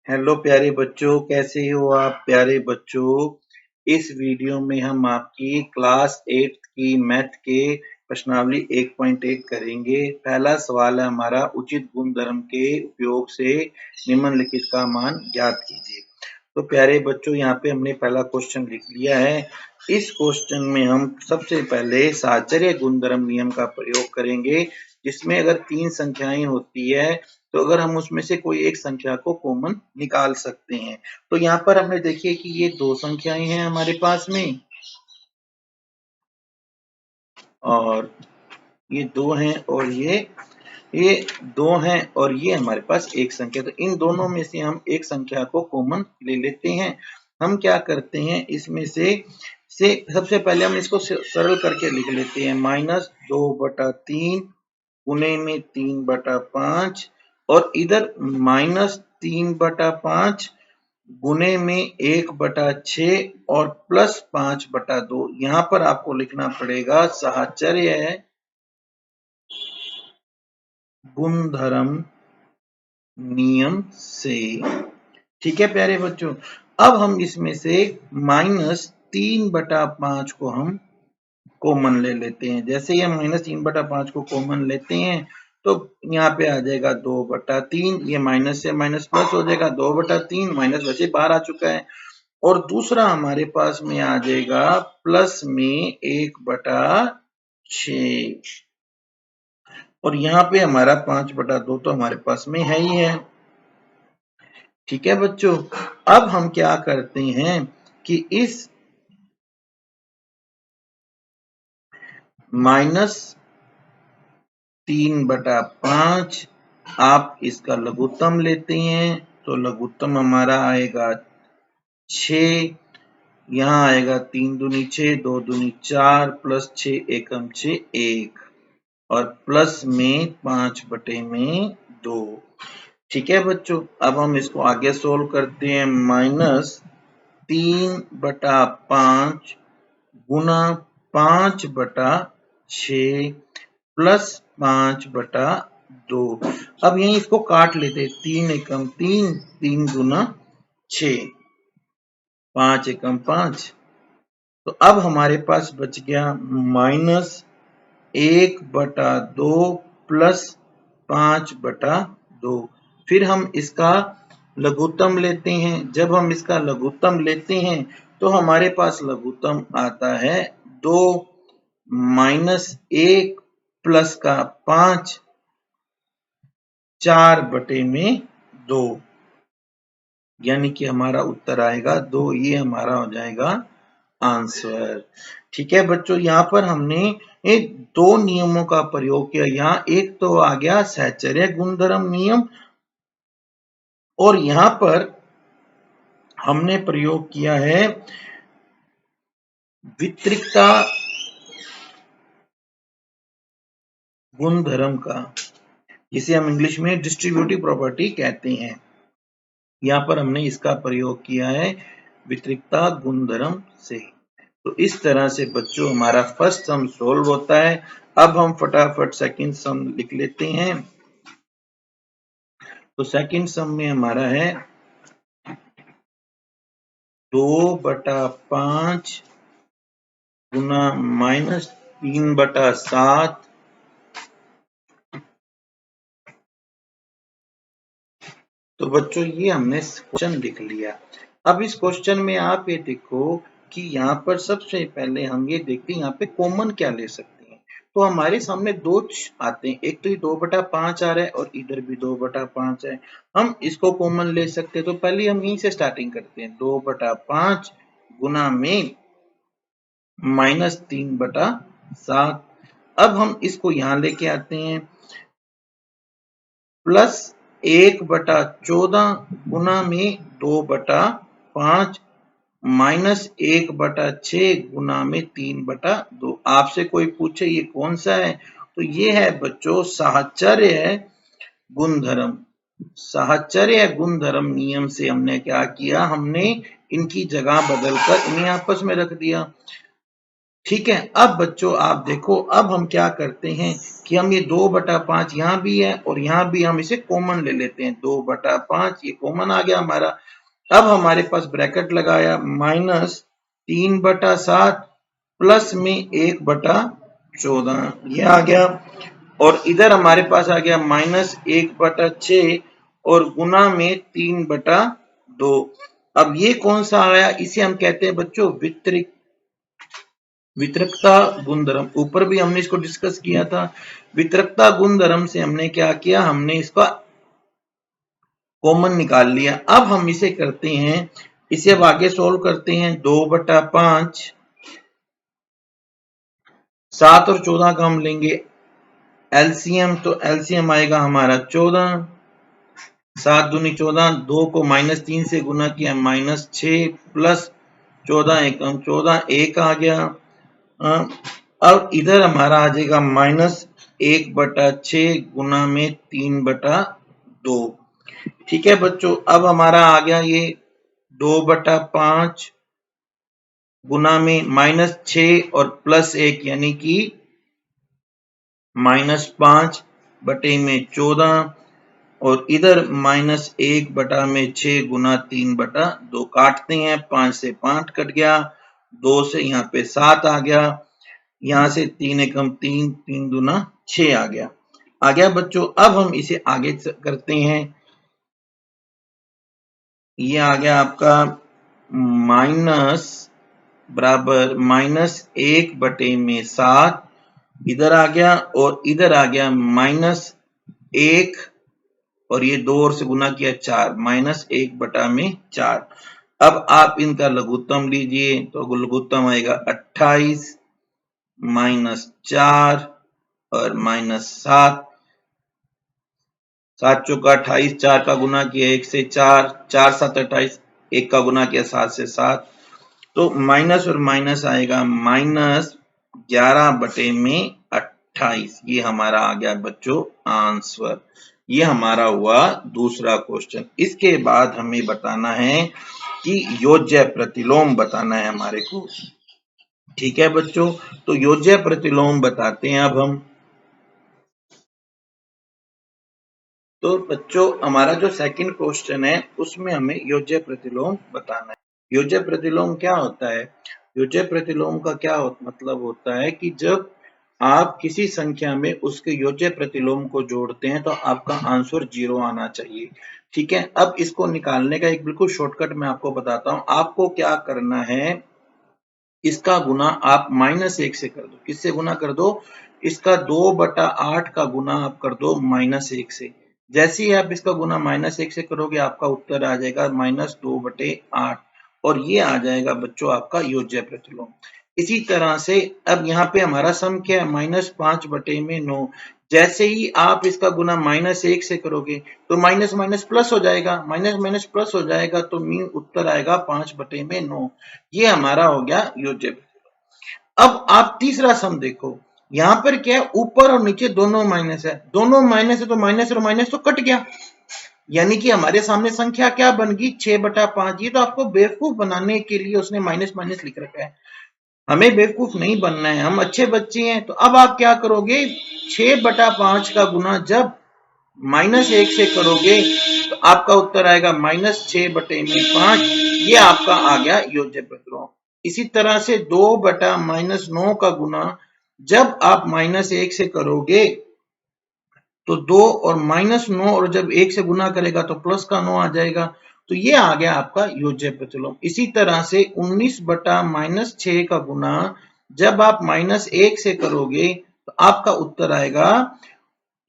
Hello प्यारे बच्चों, कैसे हो आप प्यारे बच्चों। इस वीडियो में हम आपकी क्लास 8 की मैथ के प्रश्नावली 1.1 करेंगे। पहला सवाल है हमारा, उचित गुणधर्म के उपयोग से निम्नलिखित का मान ज्ञात कीजिए। तो प्यारे बच्चों, यहाँ पे हमने पहला क्वेश्चन लिख लिया है। इस क्वेश्चन में हम सबसे पहले साहचर्य गुणधर्म नियम का प्रयोग करेंगे, जिसमें अगर 3 संख्याएं होती है तो अगर हम उसमें से कोई एक संख्या को कॉमन निकाल सकते हैं। तो यहाँ पर हमने देखिए कि ये 2 संख्याएं हैं हमारे पास में, और ये 2 हैं, और ये 2 हैं, और ये हमारे पास एक संख्या। तो इन दोनों में से हम एक संख्या को कॉमन ले लेते हैं। हम क्या करते हैं, इसमें से सबसे पहले हम इसको सरल करके लिख लेते हैं। -2/3 गुने में 3/5, और इधर -3/5 गुने में 1/6 और प्लस 5/2। यहाँ पर आपको लिखना पड़ेगा साहचर्य गुणधर्म नियम से। ठीक है प्यारे बच्चों, अब हम इसमें से -3/5 को हम कॉमन ले लेते हैं। जैसे ही हम -3/5 को कॉमन लेते हैं तो यहाँ पे आ जाएगा 2/3, ये माइनस से माइनस प्लस हो जाएगा, 2/3 माइनस वैसे बाहर आ चुका है। और दूसरा हमारे पास में आ जाएगा प्लस में 1/6, और यहाँ पे हमारा 5/2 तो हमारे पास में है ही है। ठीक है बच्चों, अब हम क्या करते हैं कि इस -3/5 आप इसका लघुत्तम लेते हैं, तो लघुत्तम हमारा आएगा 6। यहाँ आएगा 3 दूनी 6, 2 दूनी 4, प्लस 6 एकम 6 1, और प्लस में 5/2। ठीक है बच्चों, अब हम इसको आगे सोल्व करते हैं। -3/5 गुना 5/6 प्लस 5/2। अब यही इसको काट लेते हैं। 3 एकम 3, 3 गुना 6, 5 एकम 5। तो अब हमारे पास बच गया -1/2 प्लस 5/2। फिर हम इसका लघुत्तम लेते हैं। जब हम इसका लघुत्तम लेते हैं तो हमारे पास लघुत्तम आता है 2 -1 प्लस का 5, 4/2, यानी कि हमारा उत्तर आएगा 2। ये हमारा हो जाएगा आंसर। ठीक है बच्चों, यहाँ पर हमने एक 2 नियमों का प्रयोग किया। यहाँ एक तो आ गया साहचर्य गुणधर्म नियम, और यहाँ पर हमने प्रयोग किया है वितरिकता गुणधर्म का, जिसे हम इंग्लिश में डिस्ट्रीब्यूटिव प्रॉपर्टी कहते हैं। यहाँ पर हमने इसका प्रयोग किया है वितरिकता गुणधर्म से। तो इस तरह से बच्चों हमारा फर्स्ट सम सोल्व होता है। अब हम फटाफट सेकंड सम लिख लेते हैं। तो सेकंड सम में हमारा है 2/5 गुना -3/7 तो बच्चों ये हमने क्वेश्चन लिख लिया। अब इस क्वेश्चन में आप ये देखो कि यहाँ पर सबसे पहले हम ये देखते हैं यहाँ पे कॉमन क्या ले सकते हैं। तो हमारे सामने 2 आते हैं, एक तो ये 2/5 आ रहा है और इधर भी 2/5 है। हम इसको कॉमन ले सकते हैं, तो पहले हम यहीं से स्टार्टिंग करते हैं। 2/5 गुना में -3/7। अब हम इसको यहाँ लेके आते हैं, प्लस 1/14 गुना में 2/5 माइनस 1/6 गुना में 3/2। आपसे कोई पूछे ये कौन सा है, तो ये है बच्चों साहचर्य गुणधर्म। साहचर्य गुणधर्म नियम से हमने क्या किया, हमने इनकी जगह बदलकर इन्हें आपस में रख दिया। ठीक है। अब बच्चों आप देखो, अब हम क्या करते हैं कि हम ये 2/5 यहाँ भी है और यहाँ भी हम इसे कॉमन ले लेते हैं। 2/5 ये कॉमन आ गया हमारा। अब हमारे पास ब्रैकेट लगाया -3/7 प्लस में 1/14 ये आ गया, और इधर हमारे पास आ गया -1/6 और गुना में 3/2। अब ये कौन सा आया, इसे हम कहते हैं बच्चों वितरकता गुणधर्म। ऊपर भी हमने इसको डिस्कस किया था। वितरकता गुणधर्म से हमने क्या किया, हमने इसका कॉमन निकाल लिया। अब हम इसे करते हैं, इसे अब आगे सोल्व करते हैं। 2/5 7 और 14 का हम लेंगे एलसीएम, तो एलसीएम आएगा हमारा 14। 7 दूनी 14, 2 को -3 से गुना किया -6 प्लस 14 एकम 14 1 आ गया। अब इधर हमारा आ जाएगा -1/6 गुना में 3/2। ठीक है बच्चों, अब हमारा आ गया ये 2/5 गुना में -6 और +1 यानी कि -5/14 और इधर -1/6 गुना 3/2 काटते हैं। 5 से 5 कट गया, 2 से यहाँ पे 7 आ गया, यहाँ से 3 एकम 3, 3 दूना 6 आ गया बच्चों। अब हम इसे आगे करते हैं। ये आ गया आपका माइनस बराबर -1/7 इधर आ गया और इधर आ गया -1 और ये 2 और से गुना किया 4, -1/4। अब आप इनका लघुत्तम लीजिए तो लघुत्तम आएगा 28 -4 और -7। 7 चौका 28, 4 का गुना किया 1 से 4, 4 7 28, 1 का गुना किया 7 से 7, तो माइनस और माइनस आएगा -11/28। ये हमारा आ गया बच्चों आंसर। ये हमारा हुआ दूसरा क्वेश्चन। इसके बाद हमें बताना है कि योज्य प्रतिलोम बताना है हमारे को। ठीक है बच्चों, तो योज्य प्रतिलोम बताते हैं अब हम। तो बच्चों हमारा जो सेकंड क्वेश्चन है उसमें हमें योज्य प्रतिलोम बताना है। योज्य प्रतिलोम क्या होता है? योज्य प्रतिलोम का क्या मतलब होता है कि जब आप किसी संख्या में उसके योज्य प्रतिलोम को जोड़ते हैं तो आपका आंसर 0 आना चाहिए। ठीक है, अब इसको निकालने का एक बिल्कुल शॉर्टकट मैं आपको बताता हूं। आपको क्या करना है, इसका गुना आप -1 से कर दो। किससे गुना कर दो? इसका 2/8 का गुना आप कर दो -1 से। जैसे ही आप इसका गुना -1 से करोगे आपका उत्तर आ जाएगा -2/8 और ये आ जाएगा बच्चों आपका योज्य प्रतिलोम। इसी तरह से अब यहाँ पे हमारा सम क्या है, -5/9। जैसे ही आप इसका गुना -1 से करोगे तो माइनस माइनस प्लस हो जाएगा, माइनस माइनस प्लस हो जाएगा, तो मीन उत्तर आएगा 5/9। ये हमारा हो गया योज्य। अब आप तीसरा सम देखो, यहां पर क्या है, ऊपर और नीचे दोनों माइनस है, दोनों माइनस है तो माइनस और माइनस तो कट गया, यानी कि हमारे सामने संख्या क्या बन गई 6/5। ये तो आपको बेवकूफ बनाने के लिए उसने माइनस माइनस लिख रखा है। हमें बेवकूफ नहीं बनना है, हम अच्छे बच्चे हैं। तो अब आप क्या करोगे, 6/5 का गुना जब -1 से करोगे तो आपका उत्तर आएगा -6/5। ये आपका आ गया योज्य प्रतिलोम। इसी तरह से 2/-9 का गुना जब आप -1 से करोगे तो 2 और -9 और जब 1 से गुना करेगा तो प्लस का 9 आ जाएगा। तो ये आ गया आपका योज्य प्रतिलोम। इसी तरह से 19/-6 का गुना जब आप -1 से करोगे तो आपका उत्तर आएगा,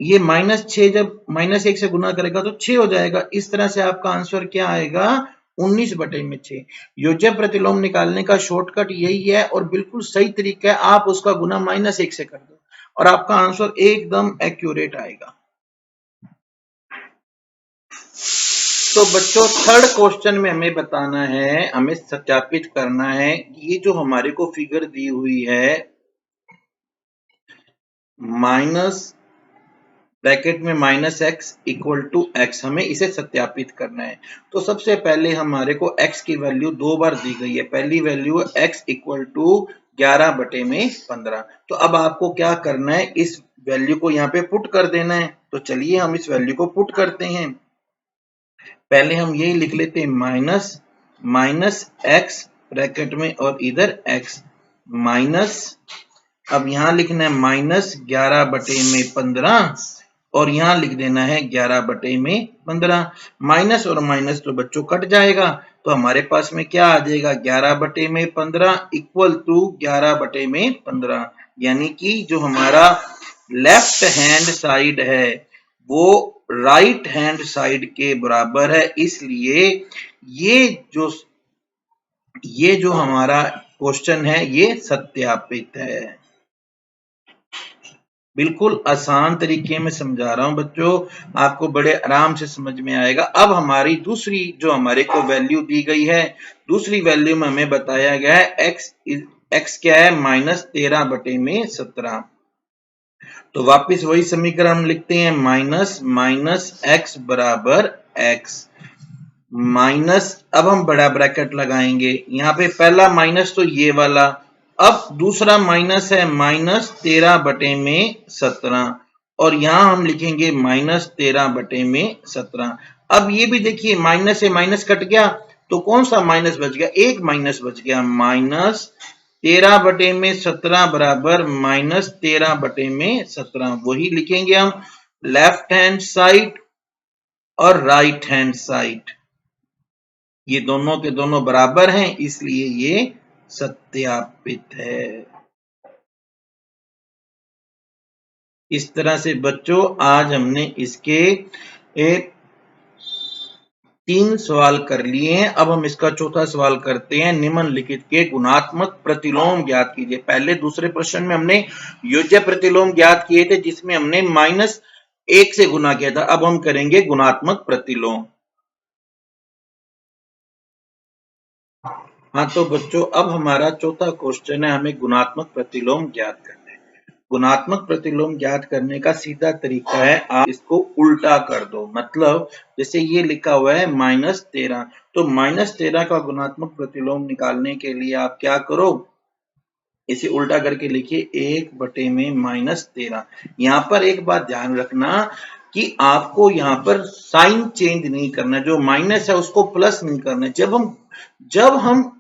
ये -6 जब -1 से गुना करेगा तो 6 हो जाएगा। इस तरह से आपका आंसर क्या आएगा, 19/6। योज्य प्रतिलोम निकालने का शॉर्टकट यही है और बिल्कुल सही तरीका है। आप उसका गुना -1 से कर दो और आपका आंसर एकदम एक्यूरेट आएगा। तो बच्चों थर्ड क्वेश्चन में हमें बताना है, हमें सत्यापित करना है, ये जो हमारे को फिगर दी हुई है माइनस ब्रैकेट में -x इक्वल टू x, हमें इसे सत्यापित करना है। तो सबसे पहले हमारे को x की वैल्यू 2 बार दी गई है। पहली वैल्यू है x इक्वल टू 11/15। तो अब आपको क्या करना है, इस वैल्यू को यहाँ पे पुट कर देना है। तो चलिए हम इस वैल्यू को पुट करते हैं। पहले हम यही लिख लेते हैं माइनस एक्स ब्रैकेट में और इधर एक्स माइनस, अब यहां लिखना है -11/15 और यहां लिख देना है 11/15। माइनस और माइनस तो बच्चों कट जाएगा, तो हमारे पास में क्या आ जाएगा 11/15 इक्वल टू 11/15, यानी कि जो हमारा लेफ्ट हैंड साइड है वो राइट हैंड साइड के बराबर है। इसलिए ये जो हमारा क्वेश्चन है ये सत्यापित है। बिल्कुल आसान तरीके में समझा रहा हूं बच्चों, आपको बड़े आराम से समझ में आएगा। अब हमारी दूसरी जो हमारे को वैल्यू दी गई है, दूसरी वैल्यू में हमें बताया गया है x क्या है -13/17। तो वापस वही समीकरण हम लिखते हैं माइनस x बराबर x माइनस, अब हम बड़ा ब्रैकेट लगाएंगे, यहाँ पे पहला माइनस तो ये वाला, अब दूसरा माइनस है -13/17 और यहां हम लिखेंगे -13/17। अब ये भी देखिए माइनस से माइनस कट गया तो कौन सा माइनस बच गया, एक माइनस बच गया, -13/17 बराबर -13/17। वही लिखेंगे हम लेफ्ट हैंड साइड और राइट हैंड साइड, ये दोनों के दोनों बराबर हैं, इसलिए ये सत्यापित है। इस तरह से बच्चों आज हमने इसके 3 सवाल कर लिए हैं। अब हम इसका चौथा सवाल करते हैं। निम्नलिखित के गुणात्मक प्रतिलोम ज्ञात कीजिए। पहले दूसरे प्रश्न में हमने योज्य प्रतिलोम ज्ञात किए थे जिसमें हमने -1 से गुना किया था। अब हम करेंगे गुणात्मक प्रतिलोम। हाँ तो बच्चों अब हमारा चौथा क्वेश्चन है, हमें गुणात्मक प्रतिलोम ज्ञात करना है। गुणात्मक प्रतिलोम ज्ञात करने का सीधा तरीका है, आप इसको उल्टा कर दो। मतलब जैसे ये लिखा हुआ है -13, तो -13 का गुणात्मक प्रतिलोम निकालने के लिए आप क्या करो, इसे उल्टा करके लिखिए 1/13। यहाँ पर एक बात ध्यान रखना कि आपको यहाँ पर साइन चेंज नहीं करना, जो माइनस है उसको प्लस नहीं करना। जब हम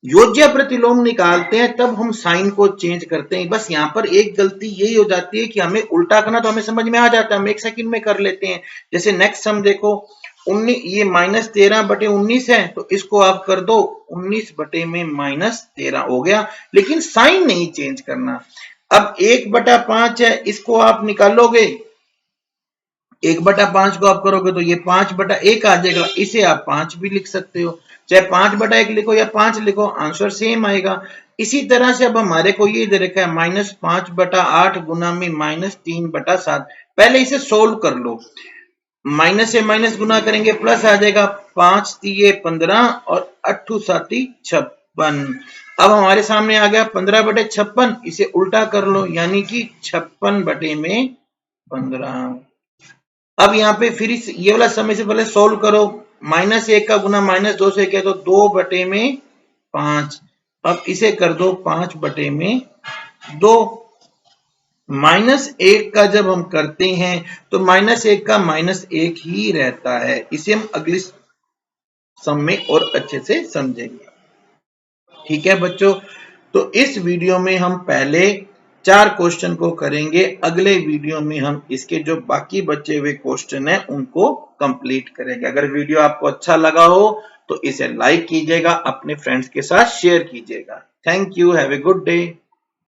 योज्य प्रतिलोम निकालते हैं तब हम साइन को चेंज करते हैं। बस यहाँ पर एक गलती यही हो जाती है कि हमें उल्टा करना तो हमें समझ में आ जाता है, हम 1 सेकंड में कर लेते हैं। जैसे नेक्स्ट हम देखो 19, ये -13/19 है तो इसको आप कर दो 19/-13 हो गया, लेकिन साइन नहीं चेंज करना। अब 1/5 है, इसको आप निकालोगे, 1/5 को आप करोगे तो ये 5/1 आ जाएगा, इसे आप 5 भी लिख सकते हो, चाहे 5/1 लिखो या 5 लिखो, आंसर सेम आएगा। इसी तरह से अब हमारे को ये दे रखा है -5/8 गुना में -3/7। पहले इसे सोल्व कर लो, माइनस से माइनस गुना करेंगे प्लस आ जाएगा, 5 3 15 और 8 7 56। अब हमारे सामने आ गया 15/56, इसे उल्टा कर लो यानी कि 56/15। अब यहाँ पे फिर ये वाला समय से पहले सोल्व करो, -1 का गुना -2 से किया तो 2/5। अब इसे कर दो 5/2। -1 का जब हम करते हैं तो -1 का -1 ही रहता है। इसे हम अगली सम में और अच्छे से समझेंगे। ठीक है बच्चों, तो इस वीडियो में हम पहले 4 क्वेश्चन को करेंगे, अगले वीडियो में हम इसके जो बाकी बचे हुए क्वेश्चन हैं उनको कंप्लीट करेंगे। अगर वीडियो आपको अच्छा लगा हो तो इसे लाइक कीजिएगा, अपने फ्रेंड्स के साथ शेयर कीजिएगा। Thank you, have a good day.